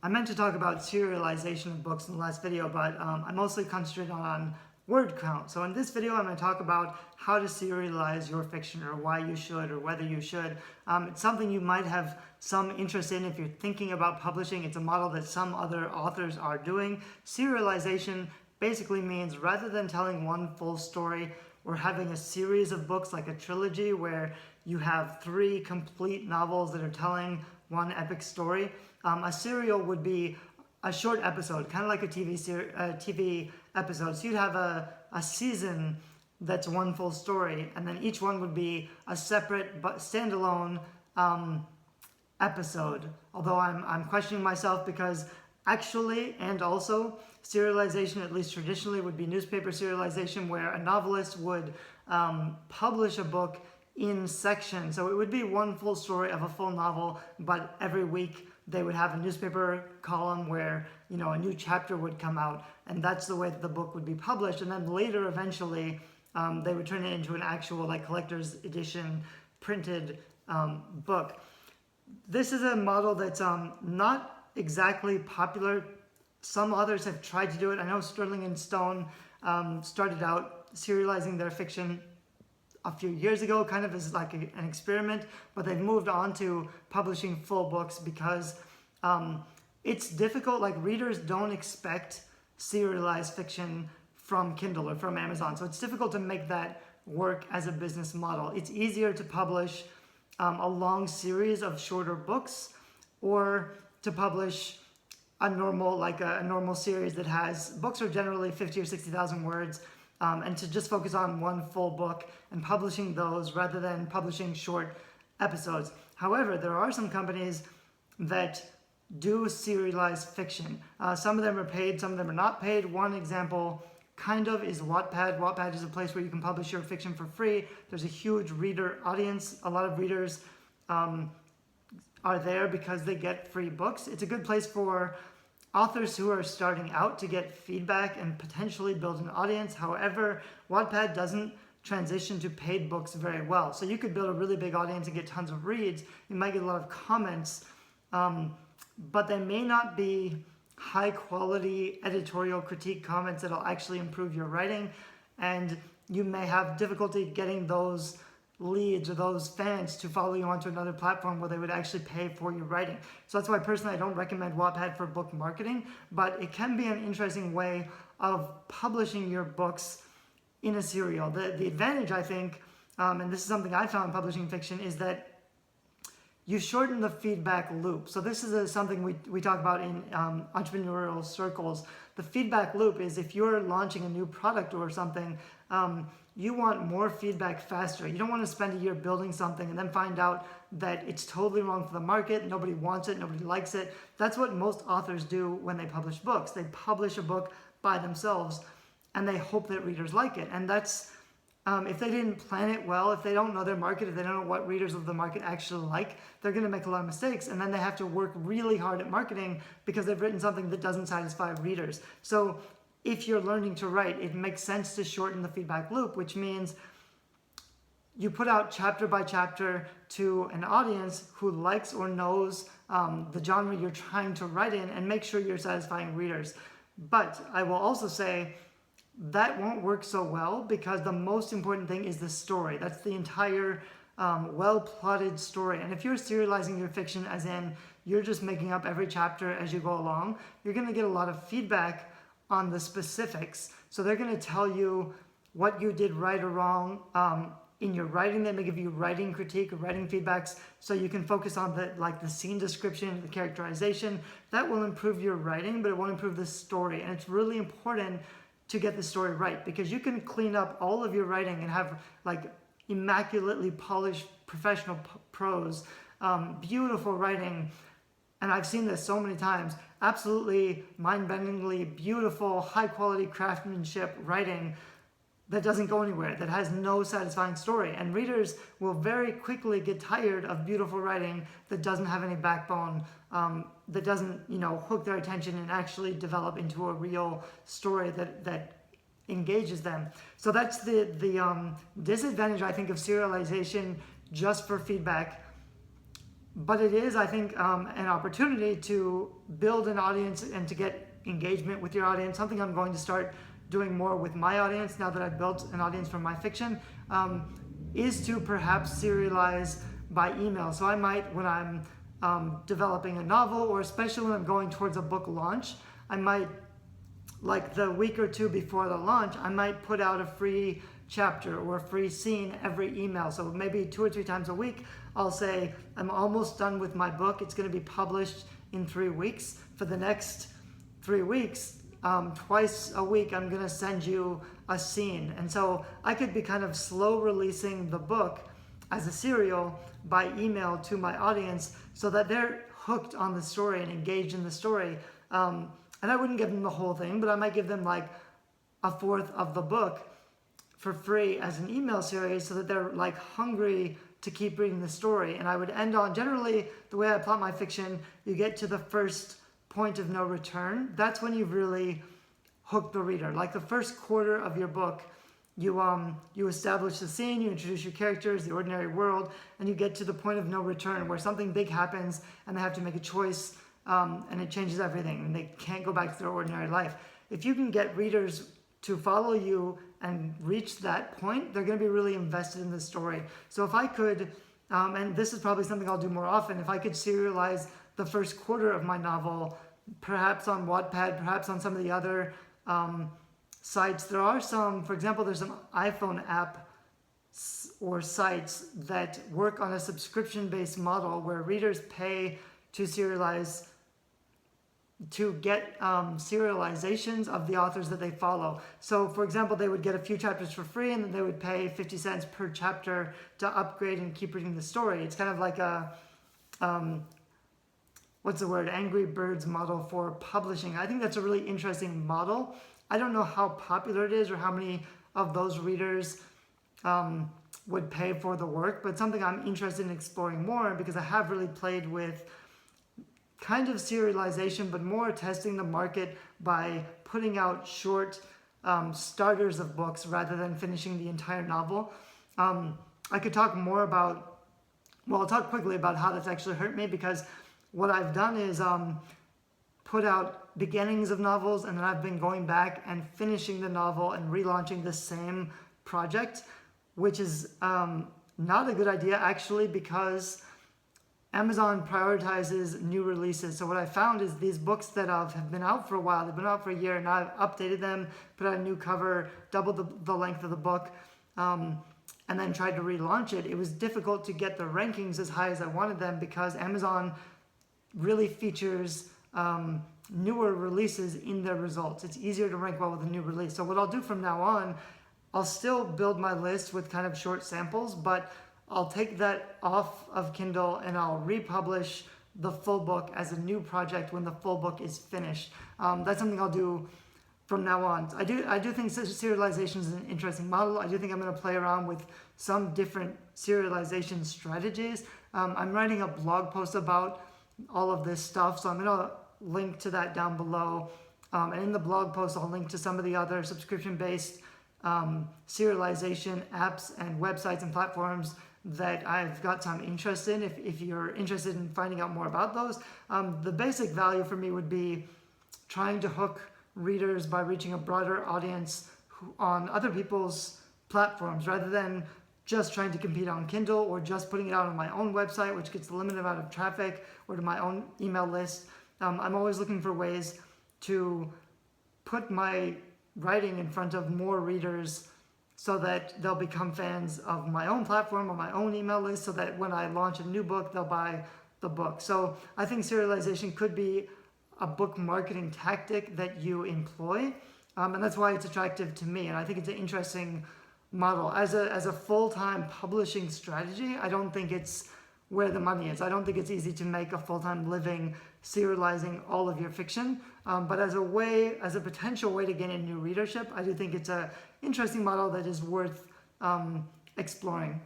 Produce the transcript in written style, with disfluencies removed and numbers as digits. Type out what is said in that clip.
I meant to talk about serialization of books in the last video, but I mostly concentrated on word count. So in this video, I'm going to talk about how to serialize your fiction, or why you should, or whether you should. It's something you might have some interest in if you're thinking about publishing. It's a model that some other authors are doing. Serialization basically means rather than telling one full story or having a series of books like a trilogy where you have 3 complete novels that are telling one epic story, a serial would be a short episode, kind of like a TV episode. So you'd have a season that's one full story, and then each one would be a separate but standalone episode. Although I'm questioning myself, because actually and also serialization, at least traditionally, would be newspaper serialization, where a novelist would publish a book in sections. So it would be one full story of a full novel, but every week they would have a newspaper column where, you know, a new chapter would come out, and that's the way that the book would be published. And then later, eventually, they would turn it into an actual, like, collector's edition printed book. This is a model that's not exactly popular. Some others have tried to do it. I know Sterling and Stone started out serializing their fiction a few years ago, kind of as like an experiment, but they've moved on to publishing full books because it's difficult. Like, readers don't expect serialized fiction from Kindle or from Amazon, so it's difficult to make that work as a business model. It's easier to publish a long series of shorter books, or to publish a normal series that has, books are generally 50 or 60,000 words, and to just focus on one full book and publishing those rather than publishing short episodes. However, there are some companies that do serialized fiction. Some of them are paid, some of them are not paid. One example kind of is Wattpad. Wattpad is a place where you can publish your fiction for free. There's a huge reader audience. A lot of readers are there because they get free books. It's a good place for authors who are starting out to get feedback and potentially build an audience. However, Wattpad doesn't transition to paid books very well. So you could build a really big audience and get tons of reads. You might get a lot of comments, but they may not be high quality editorial critique comments that'll actually improve your writing. And you may have difficulty getting those leads or those fans to follow you onto another platform where they would actually pay for your writing. So that's why personally I don't recommend Wattpad for book marketing, but it can be an interesting way of publishing your books in a serial. The advantage, I think, and this is something I found publishing fiction, is that you shorten the feedback loop. So this is something we talk about in entrepreneurial circles. The feedback loop is, if you're launching a new product or something, you want more feedback faster. You don't want to spend a year building something and then find out that it's totally wrong for the market, nobody wants it, nobody likes it. That's what most authors do when they publish books. They publish a book by themselves and they hope that readers like it. And that's, if they didn't plan it well, if they don't know their market, if they don't know what readers of the market actually like, they're going to make a lot of mistakes, and then they have to work really hard at marketing because they've written something that doesn't satisfy readers. So if you're learning to write, it makes sense to shorten the feedback loop, which means you put out chapter by chapter to an audience who likes or knows the genre you're trying to write in, and make sure you're satisfying readers. But I will also say that won't work so well, because the most important thing is the story. That's the entire well-plotted story. And if you're serializing your fiction, as in you're just making up every chapter as you go along, you're going to get a lot of feedback on the specifics. So they're going to tell you what you did right or wrong in your writing. They may give you writing critique or writing feedbacks, so you can focus on the scene description, the characterization. That will improve your writing, but it won't improve the story. And it's really important to get the story right, because you can clean up all of your writing and have like immaculately polished professional prose, beautiful writing. And I've seen this so many times, absolutely mind-bendingly beautiful, high-quality craftsmanship writing that doesn't go anywhere, that has no satisfying story. And readers will very quickly get tired of beautiful writing that doesn't have any backbone, that doesn't, hook their attention and actually develop into a real story that engages them. So that's the disadvantage, I think, of serialization just for feedback. but it is, I think, an opportunity to build an audience and to get engagement with your audience. Something I'm going to start doing more with my audience now that I've built an audience for my fiction, is to perhaps serialize by email. So I might, when I'm developing a novel, or especially when I'm going towards a book launch, I might, like the week or two before the launch, I might put out a free chapter or a free scene every email. So maybe 2 or 3 times a week, I'll say, I'm almost done with my book. It's going to be published in 3 weeks. For the next 3 weeks, twice a week, I'm going to send you a scene. And so I could be kind of slow releasing the book as a serial by email to my audience so that they're hooked on the story and engaged in the story. And I wouldn't give them the whole thing, but I might give them like a fourth of the book for free as an email series so that they're like hungry to keep reading the story. And I would end on, generally, the way I plot my fiction, you get to the first point of no return. That's when you've really hooked the reader. Like the first quarter of your book, you establish the scene, you introduce your characters, the ordinary world, and you get to the point of no return where something big happens and they have to make a choice, and it changes everything and they can't go back to their ordinary life. If you can get readers to follow you and reach that point, they're going to be really invested in the story. So if I could, and this is probably something I'll do more often, if I could serialize the first quarter of my novel, perhaps on Wattpad, perhaps on some of the other sites. There are some, for example, there's some iPhone app or sites that work on a subscription-based model where readers pay to serialize, to get serializations of the authors that they follow. So for example, they would get a few chapters for free and then they would pay 50 cents per chapter to upgrade and keep reading the story. It's kind of like a, what's the word, Angry Birds model for publishing. I think that's a really interesting model. I don't know how popular it is or how many of those readers would pay for the work, but something I'm interested in exploring more because I have really played with kind of serialization, but more testing the market by putting out short starters of books rather than finishing the entire novel. I could talk more about, well, I'll talk quickly about how that's actually hurt me, because what I've done is put out beginnings of novels, and then I've been going back and finishing the novel and relaunching the same project, which is not a good idea actually, because Amazon prioritizes new releases. So what I found is these books that have been out for a while, they've been out for a year, and I've updated them, put out a new cover, doubled the length of the book, and then tried to relaunch it. It was difficult to get the rankings as high as I wanted them because Amazon really features newer releases in their results. It's easier to rank well with a new release. So what I'll do from now on, I'll still build my list with kind of short samples, but I'll take that off of Kindle and I'll republish the full book as a new project when the full book is finished. That's something I'll do from now on. I do think serialization is an interesting model. I do think I'm going to play around with some different serialization strategies. I'm writing a blog post about all of this stuff, so I'm going to link to that down below. And in the blog post, I'll link to some of the other subscription-based serialization apps and websites and platforms that I've got some interest in. If you're interested in finding out more about those, the basic value for me would be trying to hook readers by reaching a broader audience on other people's platforms rather than just trying to compete on Kindle or just putting it out on my own website, which gets a limited amount of traffic, or to my own email list. I'm always looking for ways to put my writing in front of more readers so that they'll become fans of my own platform or my own email list, so that when I launch a new book, they'll buy the book. So I think serialization could be a book marketing tactic that you employ, and that's why it's attractive to me. And I think it's an interesting model. As a full-time publishing strategy, I don't think it's where the money is. I don't think it's easy to make a full-time living serializing all of your fiction, but as a potential way to gain a new readership, I do think it's an interesting model that is worth exploring.